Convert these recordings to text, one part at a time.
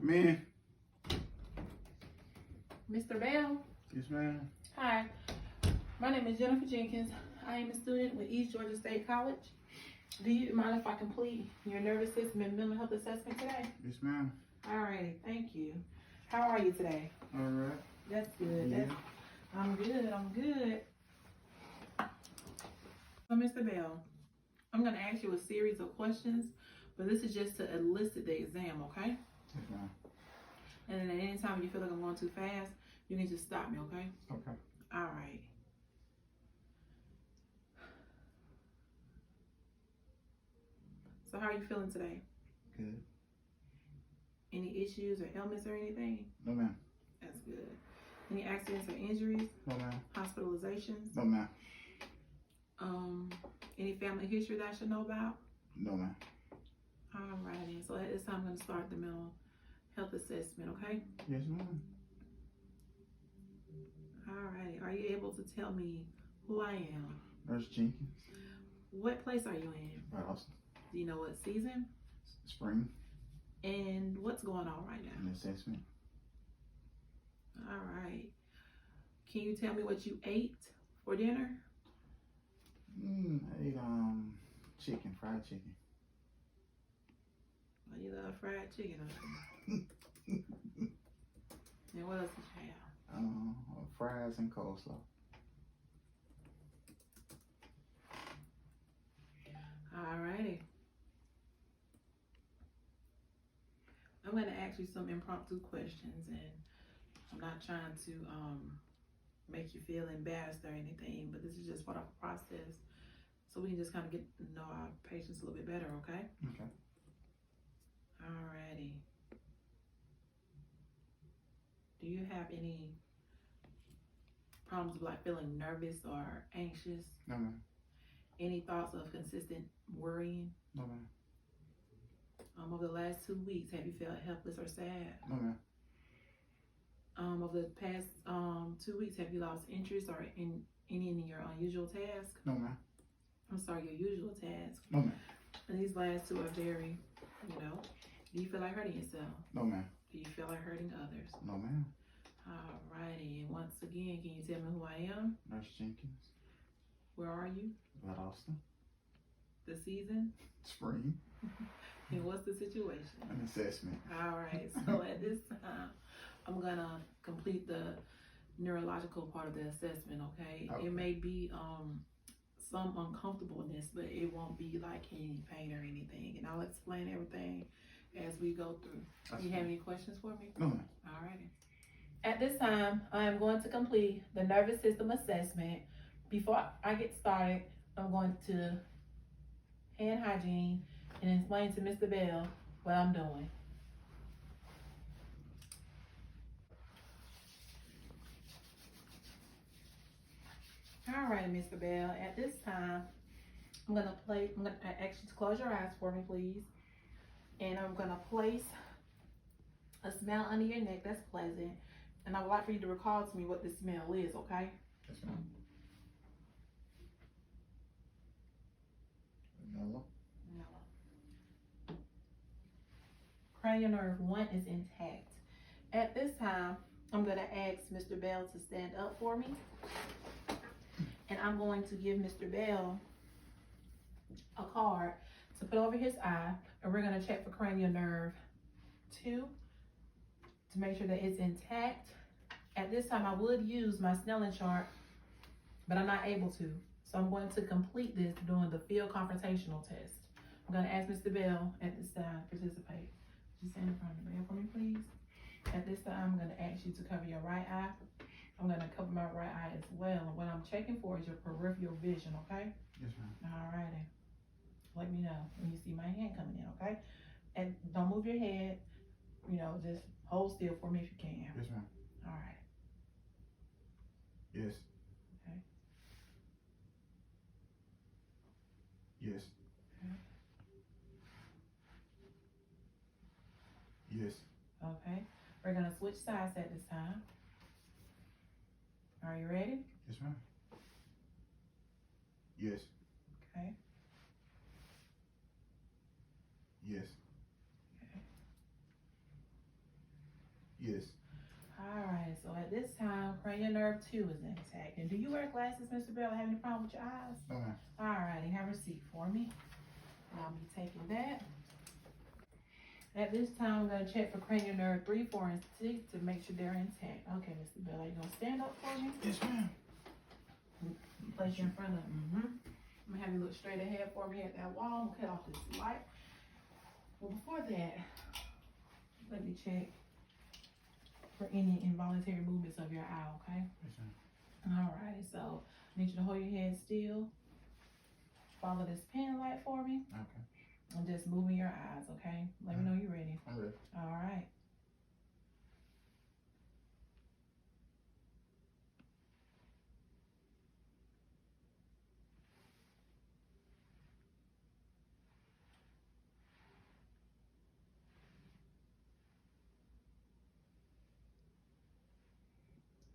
Me. Mr. Bell. Yes, ma'am. Hi, my name is Jennifer Jenkins. I am a student with East Georgia State College. Do you mind if I complete your nervous system and mental health assessment today? Yes, ma'am. Alrighty, thank you. How are you today? All right. That's good. Yeah. I'm good. So, Mr. Bell, I'm going to ask you a series of questions, but this is just to elicit the exam, okay? Yes, ma'am. And then at any time you feel like I'm going too fast, you can just stop me, okay? Okay. All right. So how are you feeling today? Good. Any issues or ailments or anything? No, ma'am. That's good. Any accidents or injuries? No, ma'am. Hospitalizations? No, ma'am. Any family history that I should know about? No, ma'am. All righty. So at this time, I'm going to start the mental health assessment, okay? Yes, ma'am. All righty. Are you able to tell me who I am? Nurse Jenkins. What place are you in? Right, Austin. Do you know what season? Spring. And what's going on right now? An assessment. All right. Can you tell me what you ate for dinner? I ate chicken, fried chicken. Oh, you love fried chicken, don't you? And what else did you have? Fries and coleslaw. All righty. I'm going to ask you some impromptu questions, and I'm not trying to make you feel embarrassed or anything, but this is just part of the process, so we can just kind of get to know our patients a little bit better, okay? Okay. Alrighty. Do you have any problems with like feeling nervous or anxious? No, ma'am. Any thoughts of consistent worrying? No, ma'am. Over the last 2 weeks, have you felt helpless or sad? No, ma'am. Over the past 2 weeks, have you lost interest or in any in your unusual task? No, ma'am. I'm sorry, your usual task. No, ma'am. And these last two are very, do you feel like hurting yourself? No, ma'am. Do you feel like hurting others? No, ma'am. Alrighty, and once again, can you tell me who I am? Nurse Jenkins. Where are you? Right, Austin. The season? Spring. And what's the situation? An assessment. Alright, so at this time, I'm gonna complete the neurological part of the assessment, okay? Okay. It may be some uncomfortableness, but it won't be like any pain or anything. And I'll explain everything as we go through. Do you have any questions for me? No, ma'am. Alrighty. At this time, I am going to complete the nervous system assessment. Before I get started, I'm going to hand hygiene and explain to Mr. Bell what I'm doing. All right, Mr. Bell, at this time, I'm gonna ask you to close your eyes for me, please. And I'm gonna place a smell under your neck that's pleasant. And I would like for you to recall to me what the smell is, okay? Yes, ma'am. Vanilla. No. Cranial nerve 1 is intact. At this time, I'm gonna ask Mr. Bell to stand up for me. And I'm going to give Mr. Bell a card to put over his eye, and we're gonna check for cranial nerve 2 to make sure that it's intact. At this time, I would use my Snellen chart, but I'm not able to. So I'm going to complete this doing the field confrontational test. I'm gonna ask Mr. Bell at this time to participate. Just stand in front of the bell for me, please. At this time, I'm gonna ask you to cover your right eye. I'm gonna cover my right eye as well. And what I'm checking for is your peripheral vision, okay? Yes, ma'am. Alrighty. Let me know when you see my hand coming in, okay? And don't move your head. Just hold still for me if you can. Yes, ma'am. Alright. Yes. Okay. Yes. Okay. Yes. Okay. We're gonna switch sides at this time. Are you ready? Yes, ma'am. Yes. Okay. Yes. Okay. Yes. Alright, so at this time, cranial nerve 2 is intact. And do you wear glasses, Mr. Bell? Have any problem with your eyes? No, ma'am. Alrighty, have a receipt for me. I'll be taking that. At this time, I'm going to check for cranial nerve 3, 4, and 6 to make sure they're intact. Okay, Mr. Bell, are you going to stand up for me? Yes, ma'am. Place you in front of I'm going to have you look straight ahead for me at that wall. Cut off this light. Well, before that, let me check for any involuntary movements of your eye, okay? Yes, ma'am. Alrighty, so I need you to hold your head still. Follow this pen light for me. Okay. And just moving your eyes, okay? Let me know you're ready. I'm ready. Alright.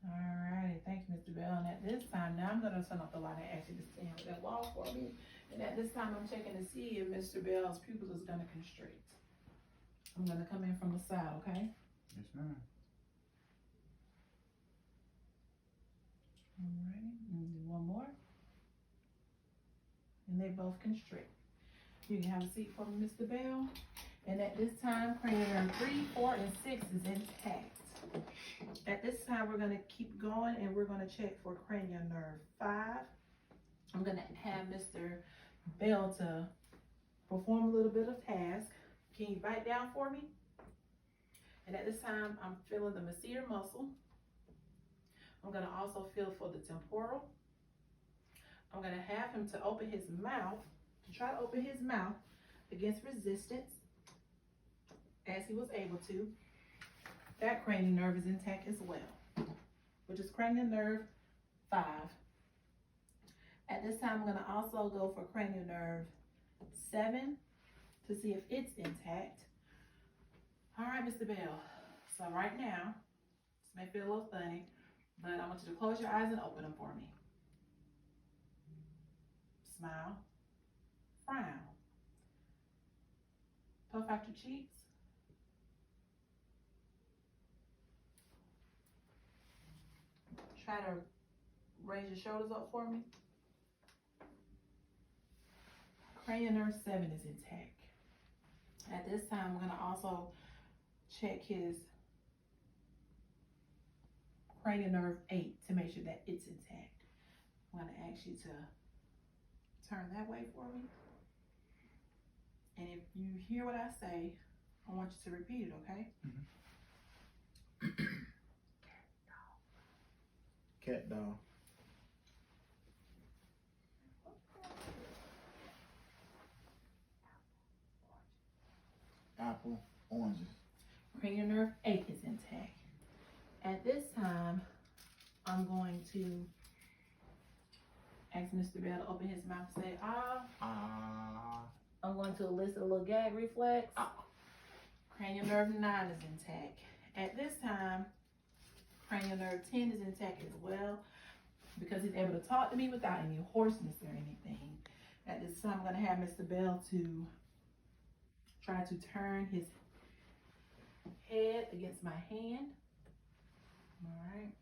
Alrighty, thank you, Mr. Bell. And at this time, now I'm gonna turn off the light and ask you to stand with that wall for me. And at this time, I'm checking to see if Mr. Bell's pupils is gonna constrict. I'm gonna come in from the side, okay? Yes, ma'am. Alrighty, and do one more. And they both constrict. You can have a seat for me, Mr. Bell. And at this time, cranial nerve 3, 4, and 6 is intact. At this time, we're going to keep going and we're going to check for cranial nerve 5. I'm going to have Mr. Bell to perform a little bit of task. Can you bite down for me? And at this time, I'm feeling the masseter muscle. I'm going to also feel for the temporal. I'm going to have him to open his mouth, to try to open his mouth against resistance as he was able to. That cranial nerve is intact as well, which is cranial nerve 5. At this time, I'm going to also go for cranial nerve 7 to see if it's intact. All right, Mr. Bell. So right now, this may feel a little funny, but I want you to close your eyes and open them for me. Smile, frown, puff out your cheeks. Try to raise your shoulders up for me. Cranial nerve 7 is intact. At this time, I'm going to also check his cranial nerve 8 to make sure that it's intact. I'm going to ask you to turn that way for me. And if you hear what I say, I want you to repeat it, okay? Cat dog. Apple. Oranges. Cranial nerve 8 is intact. At this time, I'm going to ask Mr. Bell to open his mouth and say, ah. Ah. I'm going to elicit a little gag reflex. Ah. Cranial nerve 9 is intact. At this time, cranial nerve 10 is intact as well because he's able to talk to me without any hoarseness or anything. At this time, I'm going to have Mr. Bell to try to turn his head against my hand. All right.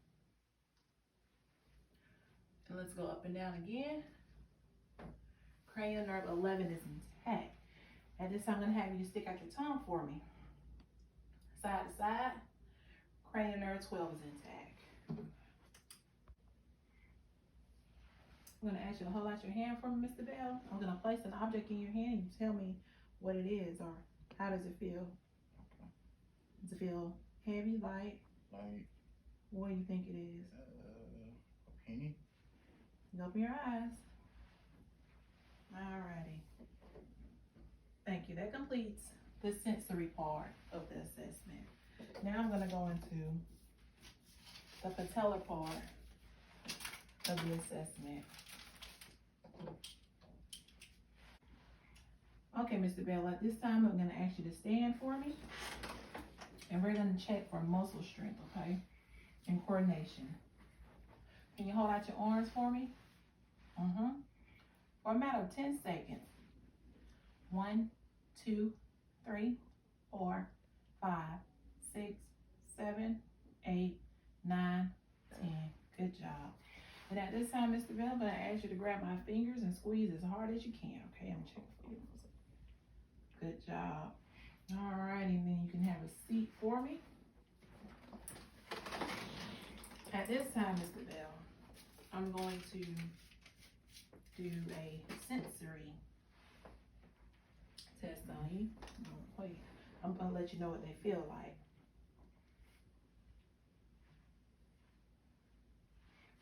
And let's go up and down again. Cranial nerve 11 is intact. At this time, I'm going to have you stick out your tongue for me. Side to side. Cranial nerve 12 is intact. I'm going to ask you to hold out your hand for me, Mr. Bell. I'm going to place an object in your hand and you tell me what it is or how does it feel. Okay. Does it feel heavy, light? Light. What do you think it is? A penny. Open your eyes. Alrighty. Thank you. That completes the sensory part of the assessment. Now I'm going to go into the patellar part of the assessment. Okay, Mr. Bell, at this time I'm going to ask you to stand for me. And we're going to check for muscle strength, okay? And coordination. Can you hold out your arms for me? For a matter of 10 seconds. 1, 2, 3, 4, 5, 6, 7, 7, 8, 9, 10. Good job. And at this time, Mr. Bell, I'm going to ask you to grab my fingers and squeeze as hard as you can, okay? I'm checking for you. Good job. All right, and then you can have a seat for me. At this time, Mr. Bell, I'm going to do a sensory test on you. Wait, I'm going to let you know what they feel like.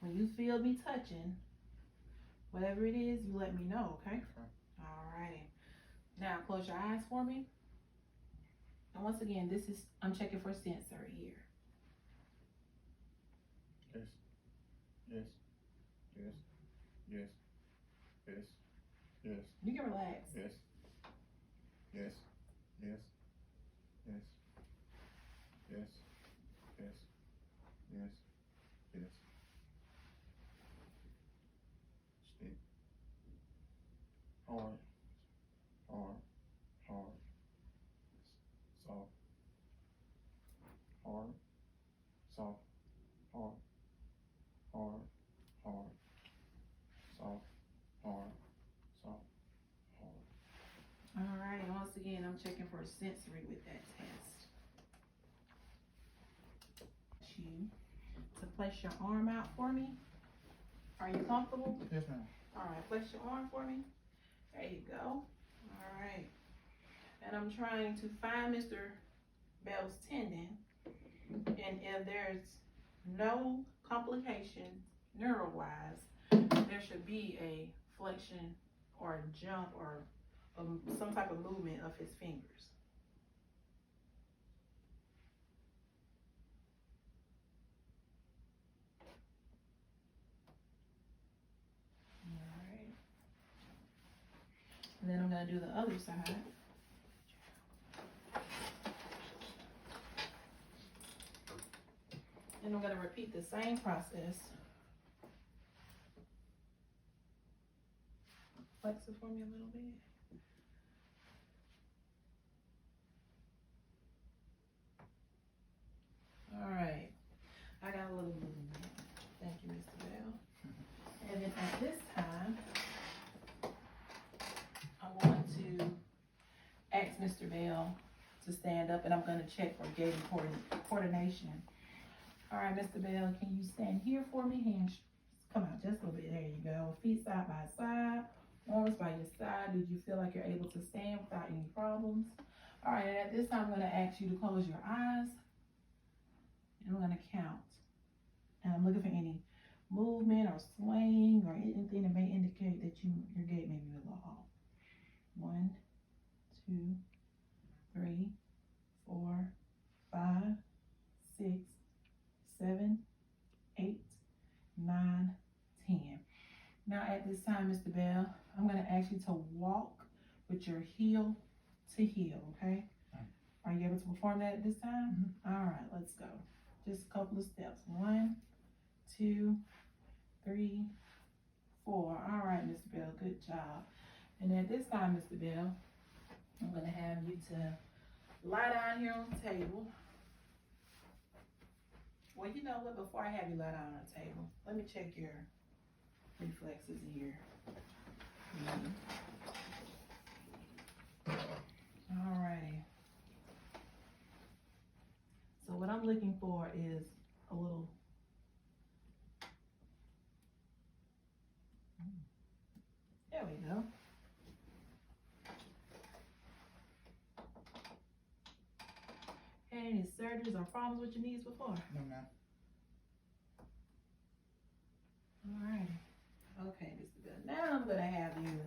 When you feel me touching, whatever it is, you let me know, okay? All righty. Now close your eyes for me. And once again, I'm checking for sensory here. Yes. Yes. Yes. Yes. Yes. Yes. You can relax. Yes. Yes. Yes. Yes. Yes. Yes. Yes. Yes. Steep. Hard. Hard. Hard. Soft. Hard. Soft. Hard. Hard. Hard. Soft. Hard. Soft. Hard. All right, once again, I'm checking for sensory with that test. You to place your arm out for me. Are you comfortable? Yes, ma'am. All right, place your arm for me. There you go. All right. And I'm trying to find Mr. Bell's tendon. And if there's no complications neural-wise, there should be a flexion or a jump or some type of movement of his fingers. All right. And then I'm going to do the other side. And I'm going to repeat the same process. Flex it for me a little bit. All right. I got a little movement. Thank you, Mr. Bell. And then at this time, I'm going to ask Mr. Bell to stand up, and I'm going to check for gait coordination. All right, Mr. Bell, can you stand here for me? Hands, come out just a little bit. There you go. Feet side by side, arms by your side. Did you feel like you're able to stand without any problems? All right, and at this time, I'm going to ask you to close your eyes, and I'm going to count. And I'm looking for any movement or swaying or anything that may indicate that your gait may be a little off. 1, 2, 3, 4, 5, 6, 7, 8, 9, 10. Now at this time, Mr. Bell, I'm going to ask you to walk with your heel to heel, okay? Are you able to perform that at this time? Mm-hmm. All right, let's go. Just a couple of steps. 1, 2, 3, 4. All right, Mr. Bell, good job. And at this time, Mr. Bell, I'm going to have you to lie down here on the table. Well, you know what? Before I have you lie down on the table, let me check your reflexes here. All righty. So what I'm looking for is a little. There we go. Had any surgeries or problems with your knees before? No, ma'am. All right. Okay, Mr. Bell. Now I'm going to have you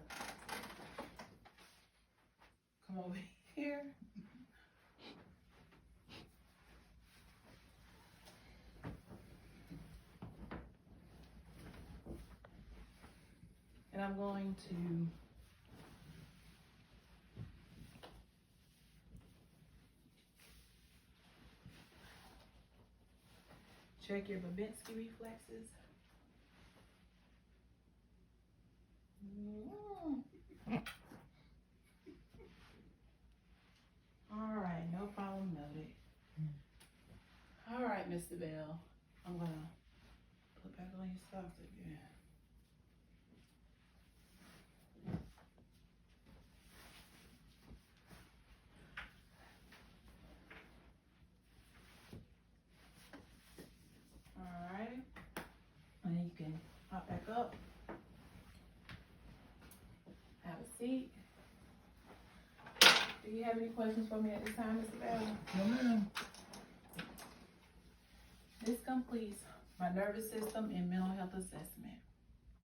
come over here. And I'm going to check your Babinski reflexes. All right, no problem noted. All right, Mr. Bell. I'm gonna put back on your socks again. Alright. And then you can hop back up. Have a seat. Do you have any questions for me at this time, Mr. Bell? No, ma'am. This completes my nervous system and mental health assessment.